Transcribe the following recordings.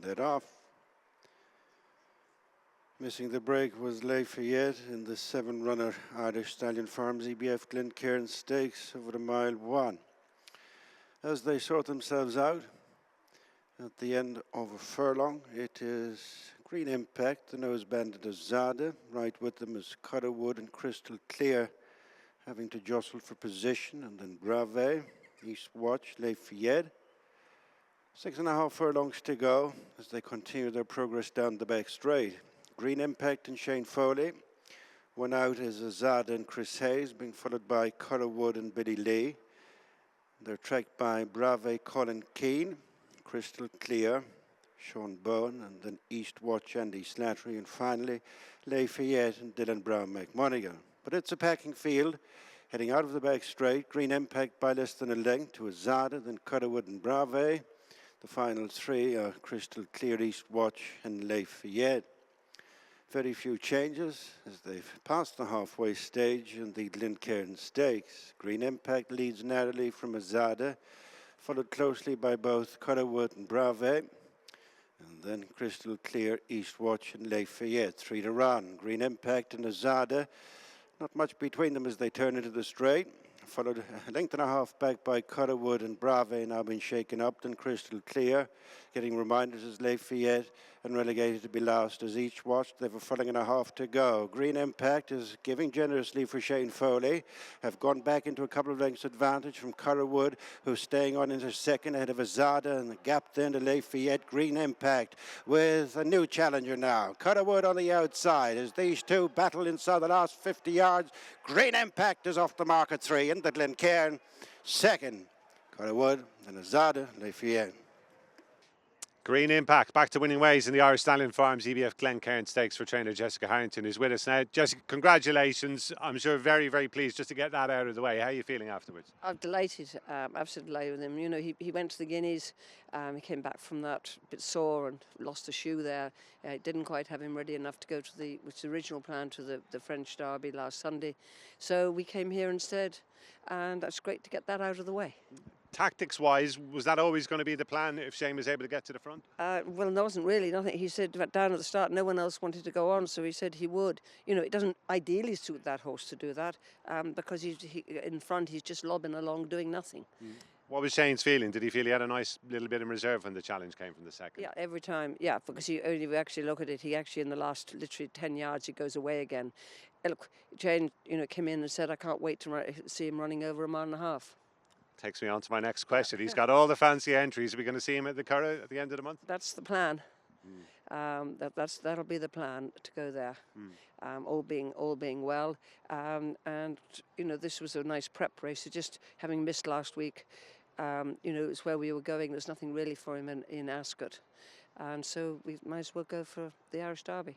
Led off. Missing the break was Lafayette in the 7-runner Irish Stallion Farms EBF Glencairn Stakes over the mile 1. As they sort themselves out at the end of a furlong, it is Green Impact, the nose-banded Azada. Right with them is Currawood and Crystal Clear, having to jostle for position, and then Prevail, East Watch, Lafayette. 6.5 furlongs to go as they continue their progress down the back straight. Green Impact and Shane Foley. One out is Azada and Chris Hayes, being followed by Currawood and Billy Lee. They're tracked by Brave, Colin Keane, Crystal Clear, Sean Bowen, and then East Watch, Andy Slattery, and finally Lafayette and Dylan Brown McMonaghan. But it's a packing field. Heading out of the back straight, Green Impact by less than a length to Azada, then Currawood and Brave. The final three are Crystal Clear, East Watch, and Lafayette. Very few changes as they've passed the halfway stage in the Glencairn Stakes. Green Impact leads narrowly from Azada, followed closely by both Currawood and Brave. And then Crystal Clear, East Watch, and Lafayette. 3 to run. Green Impact and Azada. Not much between them as they turn into the straight. Followed a length and a half back by Currawood and Brave, now been shaken up. Then Crystal Clear, getting reminders as Lafayette, and relegated to be last as Each Watch. They have a furlong and a half to go. Green Impact is giving generously for Shane Foley. Have gone back into a couple of lengths advantage from Currawood, who's staying on into second ahead of Azada, and the gap then to Lafayette. Green Impact with a new challenger now. Currawood on the outside as these two battle inside the last 50 yards. Green Impact is off the mark at 3 in the Glencairn. Second, Currawood, then Azada, Lafayette. Green Impact back to winning ways in the Irish Stallion Farms EBF Glencairn Stakes for trainer Jessica Harrington, who's with us now. Jessica, congratulations. I'm sure very, very pleased just to get that out of the way. How are you feeling afterwards? I'm delighted, absolutely delighted with him. You know, he went to the Guineas, he came back from that a bit sore and lost a shoe there. Didn't quite have him ready enough to go to the original plan to the French Derby last Sunday. So we came here instead, and that's great to get that out of the way. Tactics-wise, was that always going to be the plan if Shane was able to get to the front? Well, there wasn't really nothing. He said down at the start, no one else wanted to go on, so he said he would. You know, it doesn't ideally suit that horse to do that because he in front, he's just lobbing along doing nothing. What was Shane's feeling? Did he feel he had a nice little bit in reserve when the challenge came from the second? Yeah, every time. Yeah, because if you actually look at it, he actually in the last literally 10 yards, he goes away again. Look, Shane, you know, came in and said, I can't wait to see him running over a mile and a half. Takes me on to my next question. He's got all the fancy entries. Are we going to see him at the Curragh at the end of the month? That's the plan. That'll be the plan to go there. All being well. And you know, this was a nice prep race. So just having missed last week, you know, it's where we were going. There's nothing really for him in Ascot, and so we might as well go for the Irish Derby.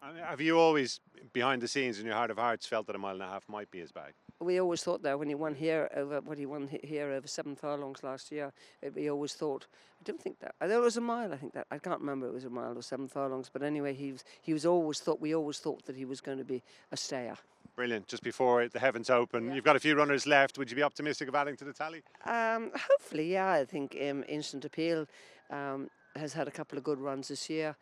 I mean, have you always, behind the scenes, in your heart of hearts, felt that a mile and a half might be his bag? We always thought that when he won here over 7 furlongs last year, we always thought. I don't think that. There was a mile. I think that I can't remember it was a mile or 7 furlongs. But anyway, he was always thought. We always thought that he was going to be a stayer. Brilliant. Just before the heavens open, yeah. You've got a few runners left. Would you be optimistic of adding to the tally? Hopefully, yeah. I think Instant Appeal has had a couple of good runs this year.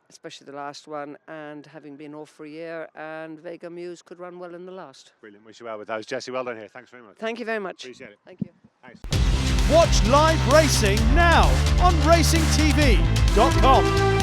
Especially the last one, and having been off for a year, and Vega Muse could run well in the last. Brilliant. Wish you well with those. Jesse, well done here. Thanks very much. Thank you very much. Appreciate it. Thank you. Thanks. Watch live racing now on racingtv.com.